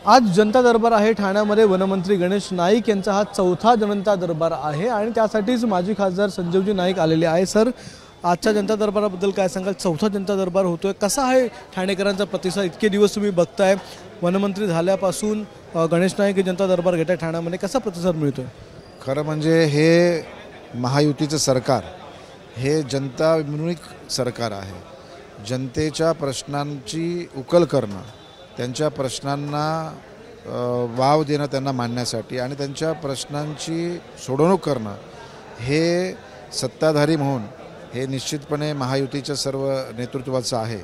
आज जनता दरबार आहे ठाण्यामध्ये। वनमंत्री गणेश नाईक यांचा हा चौथा जनता दरबार आहे आणि त्यासाठीच माजी खासदार संजीवजी नाईक आलेले आहे। सर, आजच्या जनता दरबाराबद्दल काय सांगाल? चौथा जनता दरबार होतोय, कसा आहे ठाणेकरांचा प्रतिसाद? इतके दिवस तुम्ही बघताय, वनमंत्री झाल्यापासून गणेश नाईक हे जनता दरबार घेताय ठाण्यामध्ये, कसा प्रतिसाद मिळतोय? खरं म्हणजे हे महायुतीचं सरकार हे जनता विमुख सरकार आहे। जनतेच्या प्रश्नांची उकल करणं, त्यांच्या प्रश्नांना वाव देणं, त्यांना मांडण्यासाठी आणि त्यांच्या प्रश्नांची सोडवणूक करणं हे सत्ताधारी म्हणून हे निश्चितपणे महायुतीच्या सर्व नेतृत्वाचं आहे।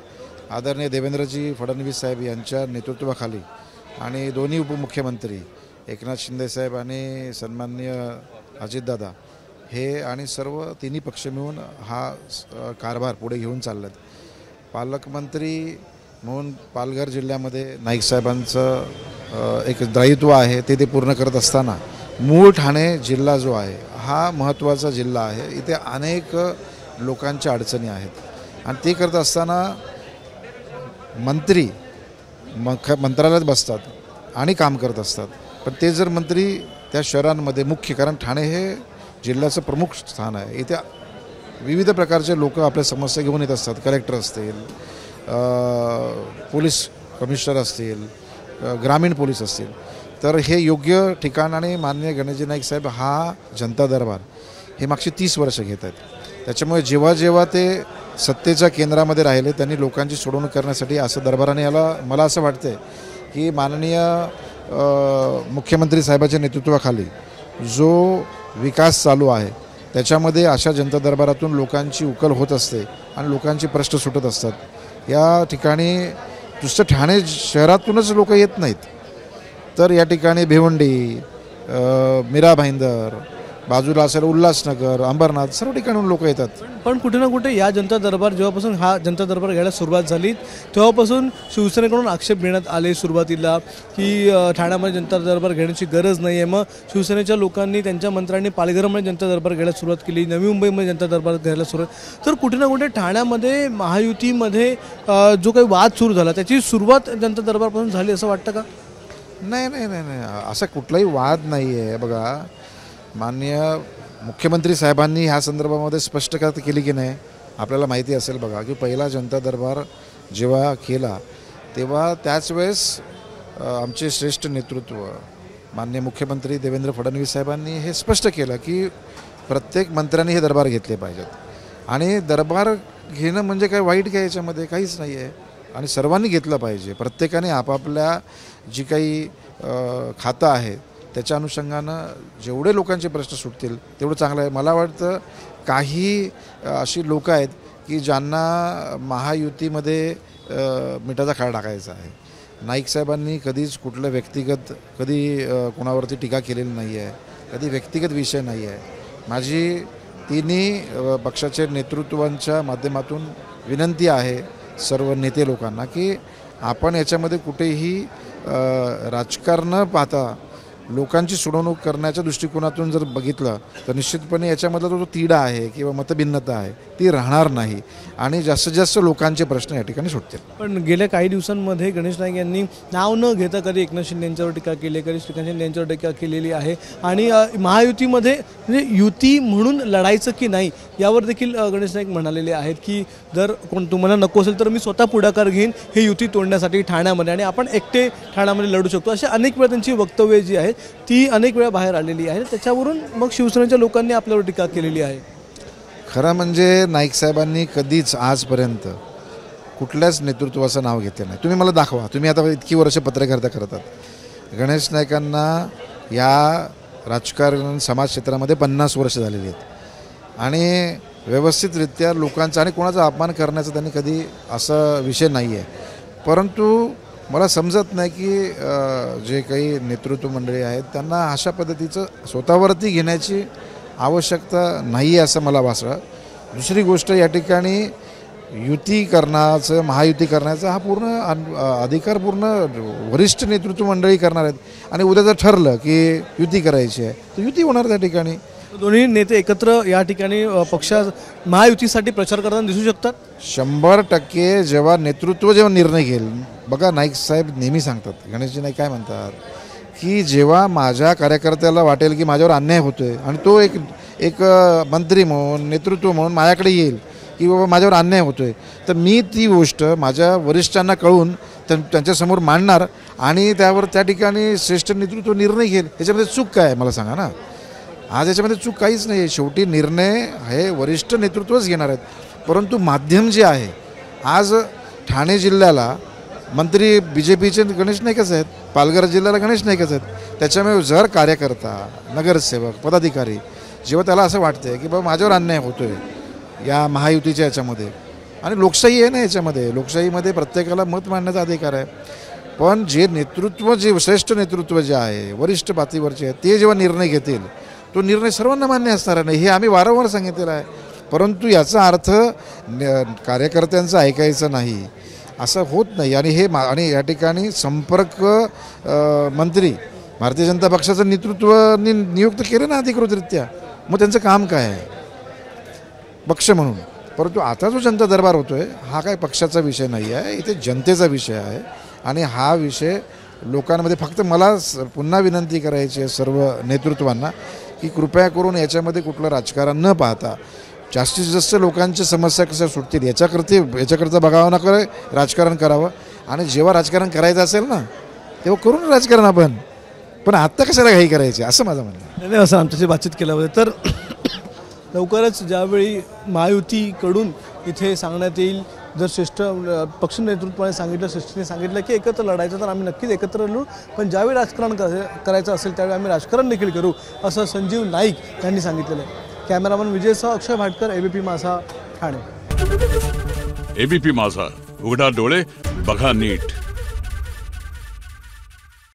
आदरणीय देवेंद्रजी फडणवीस साहेब यांच्या नेतृत्वाखाली आणि दोन्ही उपमुख्यमंत्री एकनाथ शिंदे साहेब आणि सन्माननीय अजितदादा हे आणि सर्व तिन्ही पक्ष मिळून हा कारभार पुढे घेऊन चाललेत। पालकमंत्री म्हणून पालघर जिल्ह्यामध्ये नाईक साहेबांचं एक दायित्व आहे, ते पूर्ण करत असताना मूळ ठाणे जिल्हा जो आहे हा महत्त्वाचा जिल्हा आहे। इथे अनेक लोकांच्या अडचणी आहेत आणि ते करत असताना मंत्री मंत्रालयात बसतात आणि काम करत असतात, पण ते जर मंत्री त्या शहरांमध्ये मुख्य, कारण ठाणे हे जिल्ह्याचं प्रमुख स्थान आहे, इथे विविध प्रकारचे लोक आपल्या समस्या घेऊन येत असतात। कलेक्टर असतील, पोलीस कमिशनर असतील, ग्रामीण पोलीस असतील, तर हे योग्य ठिकाण आणि माननीय गणेशजी नाईक साहेब हा जनता दरबार हे मागची 30 वर्ष घेत आहेत। त्याच्यामुळे जेव्हा जेव्हा ते सत्तेच्या केंद्रामध्ये राहिले त्यांनी लोकांची सोडवणूक करण्यासाठी असं दरबाराने याला, मला असं वाटतं की माननीय मुख्यमंत्री साहेबांच्या नेतृत्वाखाली जो विकास चालू आहे त्याच्यामध्ये अशा जनता दरबारातून लोकांची उकल होत असते आणि लोकांचे प्रश्न सुटत असतात। या ठिकाणी नुसतं ठाणे शहरातूनच लोक येत नाहीत, तर या ठिकाणी भिवंडी, मीरा भाईंदर, बाजूला असेल उल्हासनगर, अंबरनाथ, सर्व ठिकाणून लोक येतात। पण कुठे ना कुठे या जनता दरबार जेव्हापासून हा जनता दरबार घ्यायला सुरुवात झाली तेव्हापासून शिवसेनेकडून आक्षेप घेण्यात आले सुरुवातीला की ठाण्यामध्ये जनता दरबार घेण्याची गरज नाही आहे। मग शिवसेनेच्या लोकांनी, त्यांच्या मंत्र्यांनी पालघरमध्ये जनता दरबार घ्यायला सुरुवात केली, नवी मुंबईमध्ये जनता दरबार घ्यायला सुरुवात। तर कुठे ना कुठे ठाण्यामध्ये महायुतीमध्ये जो काही वाद सुरू झाला त्याची सुरुवात जनता दरबारपासून झाली असं वाटतं का? नाही नाही नाही नाही, असा कुठलाही वाद नाही आहे। बघा, माननीय मुख्यमंत्री साहेबांनी ह्या संदर्भामध्ये स्पष्टता केली की नाही आपल्याला माहिती असेल। बघा की पहिला जनता दरबार जेव्हा केला तेव्हा त्याच वेळेस आमचे श्रेष्ठ नेतृत्व माननीय मुख्यमंत्री देवेंद्र फडणवीस साहेबांनी हे स्पष्ट केलं की प्रत्येक मंत्र्यांनी हे दरबार घेतले पाहिजेत आणि दरबार घेणं म्हणजे काय वाईट काय, याच्यामध्ये काहीच नाही आहे आणि सर्वांनी घेतलं पाहिजे। प्रत्येकाने आपापल्या जी काही खातं आहे त्याच्या अनुषंगानं जेवढे लोकांचे प्रश्न सुटतील तेवढं चांगलं आहे। मला वाटतं काही अशी लोक आहेत की ज्यांना महायुतीमध्ये मिठाचा खडा टाकायचा आहे। नाईक साहेबांनी कधीच कुठलं व्यक्तिगत कोणावरती टीका केलेली नाही आहे, कधी व्यक्तिगत विषय नाही आहे। माझी तिन्ही पक्षाचे नेतृत्वांच्या माध्यमातून विनंती आहे सर्व नेते लोकांना की आपण याच्यामध्ये कुठेही राजकारण न पाहता लोकांची सोडवणूक करण्याच्या दृष्टिकोनातून जर बघितलं तर निश्चितपणे याच्यामधला जो तिढा आहे किंवा मतभिन्नता आहे ती राहणार नाही आणि जास्तीत जास्त लोकांचे प्रश्न या ठिकाणी सुटतील। पण गेल्या काही दिवसांमध्ये गणेश नाईक यांनी नाव न घेता कधी एकनाथ शिंदे यांच्यावर टीका केली, कधी श्रीकांत शिंदे यांच्यावर टीका केलेली आहे आणि महायुतीमध्ये म्हणजे युती म्हणून लढायचं की नाही यावर देखील गणेश नाईक म्हणालेले आहेत की जर कोण तुम्हाला नको असेल तर मी स्वतः पुढाकार घेईन हे युती तोडण्यासाठी ठाण्यामध्ये आणि आपण एकटे ठाण्यामध्ये लढू शकतो। अशा अनेक वेळा त्यांची वक्तव्ये जी आहेत ती अनेक वेळा बाहेर आलेली आहे, त्याच्यावरून मग शिवसेनेच्या लोकांनी आपल्यावर टीका केलेली आहे। खरं म्हणजे नाईक साहेबांनी कधीच आजपर्यंत कुठल्याच नेतृत्वाचं नाव घेतलं नाही। तुम्ही मला दाखवा, तुम्ही आता इतकी वर्ष पत्रकारिता करतात। गणेश नाईकांना या राजकारण समाज क्षेत्रामध्ये 50 वर्ष झालेली आहेत आणि व्यवस्थितरित्या लोकांचा आणि कोणाचा अपमान करण्याचा त्यांनी कधी असा विषय नाही आहे। परंतु मला समजत नाही की जे काही नेतृत्व मंडळी आहेत त्यांना अशा पद्धतीचं स्वतःवरती घेण्याची आवश्यकता नाही आहे असं मला वाटतं। दुसरी गोष्ट, या ठिकाणी युती करण्याचं, महायुती करण्याचा हा पूर्ण अधिकार पूर्ण वरिष्ठ नेतृत्व मंडळी करणार आहेत आणि उद्या जर ठरलं की युती करायची आहे तर युती होणार त्या ठिकाणी। दोन्ही नेते एकत्र या ठिकाणी पक्षा महायुतीसाठी प्रचार करताना दिसू शकतात. 100% जेव्हा नेतृत्व जेव्हा निर्णय घेईल, बघा नाईक साहेब नेहमी सांगतात, गणेशजी नाईक काय म्हणतात की जेव्हा माझ्या कार्यकर्त्याला वाटेल की माझ्यावर अन्याय होतोय आणि तो एक मंत्री म्हणून नेतृत्व म्हणून माझ्याकडे येईल की बाबा माझ्यावर अन्याय होतोय, तर मी ती गोष्ट माझ्या वरिष्ठांना कळून त्यांच्यासमोर मांडणार आणि त्यावर त्या ठिकाणी श्रेष्ठ नेतृत्व निर्णय घेईल. याच्यामध्ये चूक काय आहे मला सांगा ना. आज याच्यामध्ये चूक काहीच नाही आहे. शेवटी निर्णय हे वरिष्ठ नेतृत्वच घेणार आहेत. परंतु माध्यम जे आहे, आज ठाणे जिल्ह्याला मंत्री BJPचे गणेश नाईकच आहेत, पालघर जिल्ह्याला गणेश नाईकच आहेत. त्याच्यामुळे जर कार्यकर्ता, नगरसेवक, पदाधिकारी जेव्हा त्याला असं वाटतं की बाबा माझ्यावर अन्याय होतो आहे या महायुतीच्या याच्यामध्ये, आणि लोकशाही आहे ना, याच्यामध्ये लोकशाहीमध्ये प्रत्येकाला मत मांडण्याचा अधिकार आहे, पण जे नेतृत्व, जे श्रेष्ठ नेतृत्व जे आहे, वरिष्ठ पातळीवरचे आहे, ते जेव्हा निर्णय घेतील तो निर्णय सर्वांना मान्य असणार नाही. हे आम्ही वारंवार सांगितलेलं आहे. परंतु याचा अर्थ कार्यकर्त्यांचं ऐकायचं नाही असं होत नाही. आणि या ठिकाणी संपर्क मंत्री भारतीय जनता पक्षाचं नेतृत्वाने नियुक्त केलं ना अधिकृतरित्या, मग त्यांचं काम काय आहे पक्ष म्हणून. परंतु आता जो जनता दरबार होतोय हा काय पक्षाचा विषय नाही आहे, इथे जनतेचा विषय आहे. आणि हा विषय लोकांमध्ये, फक्त मला पुन्हा विनंती करायची आहे सर्व नेतृत्वांना की कृपया करून याच्यामध्ये कुठलं राजकारण न पाहता जास्तीत जास्त लोकांच्या समस्या कशा सुटतील याच्याकरता बघावं, नका राजकारण करावं. आणि जेव्हा राजकारण करायचं असेल ना तेव्हा करून राजकारण आपण, पण आत्ता कशाला घाई करायची असं माझं म्हणणं नाही. असं आमच्याशी बातचीत केलं होतं. तर लवकरच ज्यावेळी महायुतीकडून इथे सांगण्यात येईल, जर श्रेष्ठ पक्ष नेतृत्वाने सांगितलं, श्रेष्ठने सांगितलं की एकत्र लढायचं, तर आम्ही नक्कीच एकत्र लढू. पण ज्यावेळी राजकारण करायचं असेल त्यावेळी आम्ही राजकारण देखील करू, असं संजीव नाईक यांनी सांगितलेलं आहे. कॅमेरामन विजयसह अक्षय भाटकर, ABP माझा, ठाणे. ABP माझा, उघडा डोळे बघा नीट.